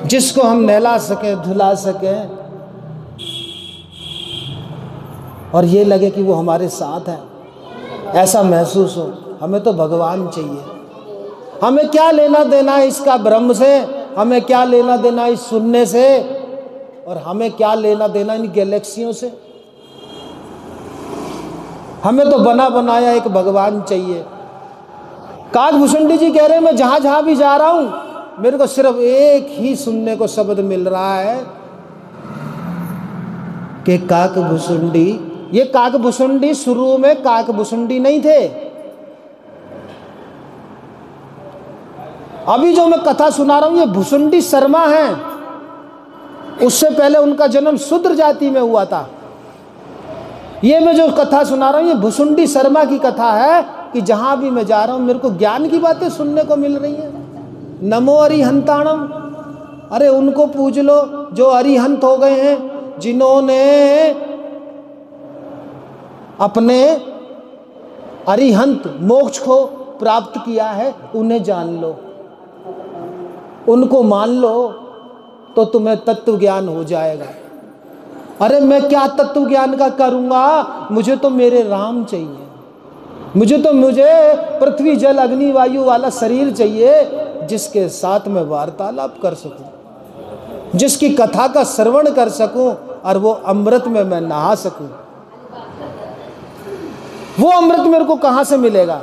जिसको हम नहला सकें, धुला सकें और ये लगे कि वो हमारे साथ है, ऐसा महसूस हो। हमें तो भगवान चाहिए। हमें क्या लेना देना इसका ब्रह्म से, हमें क्या लेना देना इस सुनने से, और हमें क्या लेना देना इन गैलेक्सियों से। हमें तो बना बनाया एक भगवान चाहिए। काकभूषुंडी जी कह रहे हैं मैं जहां जहां भी जा रहा हूं मेरे को सिर्फ एक ही सुनने को शब्द मिल रहा है कि काकभूषुंडी। ये काकभूषुंडी शुरू में काकभूषुंडी नहीं थे। अभी जो मैं कथा सुना रहा हूं ये भुसुंडी शर्मा हैं। उससे पहले उनका जन्म शूद्र जाति में हुआ था। ये मैं जो कथा सुना रहा हूं ये भुसुंडी शर्मा की कथा है कि जहां भी मैं जा रहा हूं मेरे को ज्ञान की बातें सुनने को मिल रही हैं। नमो अरिहंताणम, अरे उनको पूज लो जो अरिहंत हो गए हैं, जिन्होंने अपने अरिहंत मोक्ष को प्राप्त किया है, उन्हें जान लो, उनको मान लो तो तुम्हें तत्व ज्ञान हो जाएगा। अरे मैं क्या तत्व ज्ञान का करूंगा, मुझे तो मेरे राम चाहिए, मुझे पृथ्वी जल अग्नि वायु वाला शरीर चाहिए जिसके साथ मैं वार्तालाप कर सकूं, जिसकी कथा का श्रवण कर सकूं और वो अमृत में मैं नहा सकूं। वो अमृत मेरे को कहां से मिलेगा?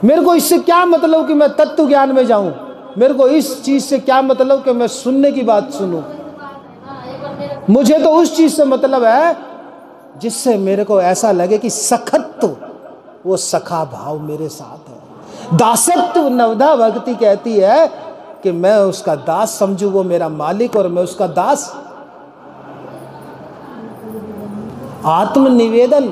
मेरे को इससे क्या मतलब कि मैं तत्व ज्ञान में जाऊं? मेरे को इस चीज से क्या मतलब कि मैं सुनने की बात सुनूं? मुझे तो उस चीज से मतलब है जिससे मेरे को ऐसा लगे कि सखत्व, वो सखा भाव मेरे साथ है। दासत्व, नवधा भक्ति कहती है कि मैं उसका दास समझूं, वो मेरा मालिक और मैं उसका दास। आत्मनिवेदन,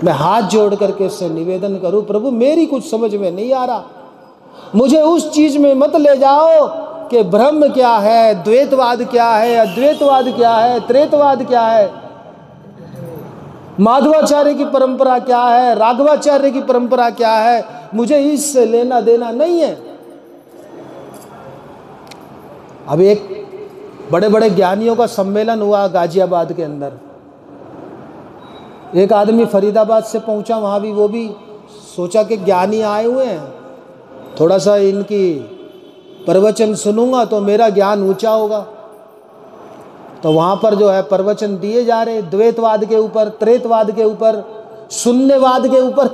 मैं हाथ जोड़ करके उससे निवेदन करूं, प्रभु मेरी कुछ समझ में नहीं आ रहा, मुझे उस चीज में मत ले जाओ कि ब्रह्म क्या है, द्वैतवाद क्या है, अद्वैतवाद क्या है, त्रेतवाद क्या है, माधवाचार्य की परंपरा क्या है, राघवाचार्य की परंपरा क्या है। मुझे इससे लेना देना नहीं है। अब एक बड़े बड़े ज्ञानियों का सम्मेलन हुआ गाजियाबाद के अंदर। एक आदमी फरीदाबाद से पहुंचा, वहां भी वो भी सोचा कि ज्ञानी आए हुए हैं, थोड़ा सा इनकी प्रवचन सुनूंगा तो मेरा ज्ञान ऊंचा होगा। तो वहां पर जो है प्रवचन दिए जा रहे द्वैतवाद के ऊपर, त्रेतवाद के ऊपर, शून्यवाद के ऊपर।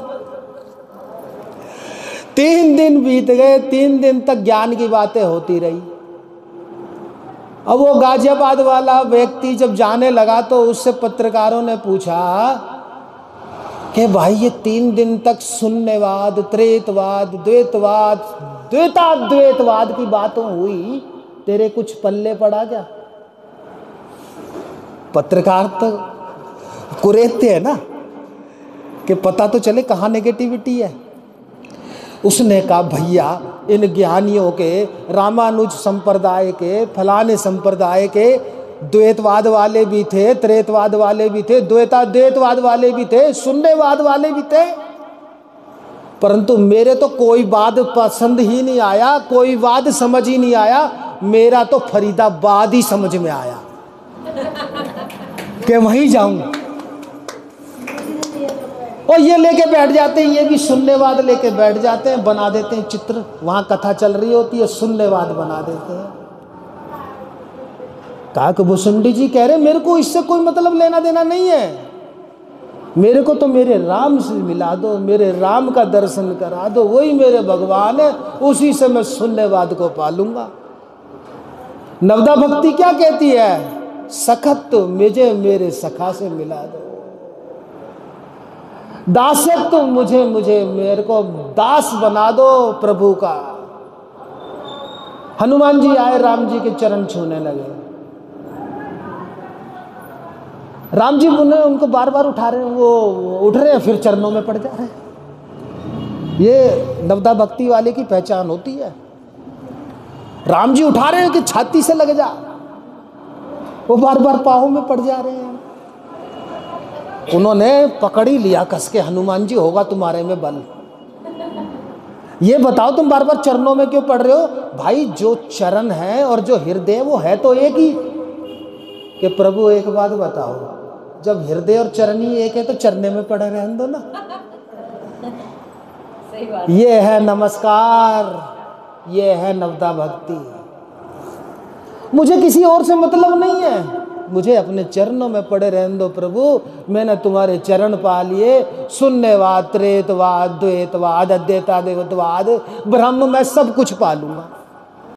3 दिन बीत गए, 3 दिन तक ज्ञान की बातें होती रही। अब वो गाजियाबाद वाला व्यक्ति जब जाने लगा तो उससे पत्रकारों ने पूछा कि भाई ये 3 दिन तक शून्यवाद, त्रेतवाद, द्वैतवाद, द्वैताद्वैतवाद की बातों हुई, तेरे कुछ पल्ले पड़ा क्या? पत्रकार तो कुरेदते हैं ना कि पता तो चले कहाँ नेगेटिविटी है। उसने कहा भैया इन ज्ञानियों के, रामानुज संप्रदाय के, फलाने संप्रदाय के द्वैतवाद वाले भी थे, त्रेतवाद वाले भी थे, द्वैतवाद वाले भी थे, शून्यवाद वाले भी थे, परंतु मेरे तो कोई वाद पसंद ही नहीं आया, कोई वाद समझ ही नहीं आया। मेरा तो फरीदाबाद ही समझ में आया कि वहीं जाऊं। और ये लेके बैठ जाते हैं, ये भी शून्यवाद लेके बैठ जाते हैं, बना देते हैं चित्र। वहां कथा चल रही होती है, शून्यवाद बना देते हैं। काकभूषुंडी जी कह रहे मेरे को इससे कोई मतलब लेना देना नहीं है, मेरे को तो मेरे राम से मिला दो, मेरे राम का दर्शन करा दो, वही मेरे भगवान है, उसी से मैं शून्यवाद को पालूंगा। नवदा भक्ति क्या कहती है? सखत तो मुझे मेरे सखा से मिला दो, दासत्व तो मुझे मेरे को दास बना दो प्रभु का। हनुमान जी आए, राम जी के चरण छूने लगे। राम जी उनको बार बार उठा रहे हैं, वो उठ रहे हैं फिर चरणों में पड़ जा रहे हैं। ये नवदा भक्ति वाले की पहचान होती है। राम जी उठा रहे हैं कि छाती से लग जा, वो बार बार पाँव में पड़ जा रहे हैं। उन्होंने पकड़ ही लिया कस के, हनुमान जी होगा तुम्हारे में बल। ये बताओ तुम बार बार चरणों में क्यों पढ़ रहे हो? भाई जो चरण है और जो हृदय वो है तो एक ही। कि प्रभु एक बात बताओ, जब हृदय और चरण ही एक है तो चरने में पड़े रहने दो ना। सही बात। ये है नमस्कार, ये है नवदा भक्ति। मुझे किसी और से मतलब नहीं है, मुझे अपने चरणों में पड़े रहने दो प्रभु। मैंने तुम्हारे चरण पा लिए। शून्यवाद, त्रेतवाद, द्वैतवाद, अद्वैता, देवत्वाद, ब्रह्म, मैं सब कुछ पा लूंगा।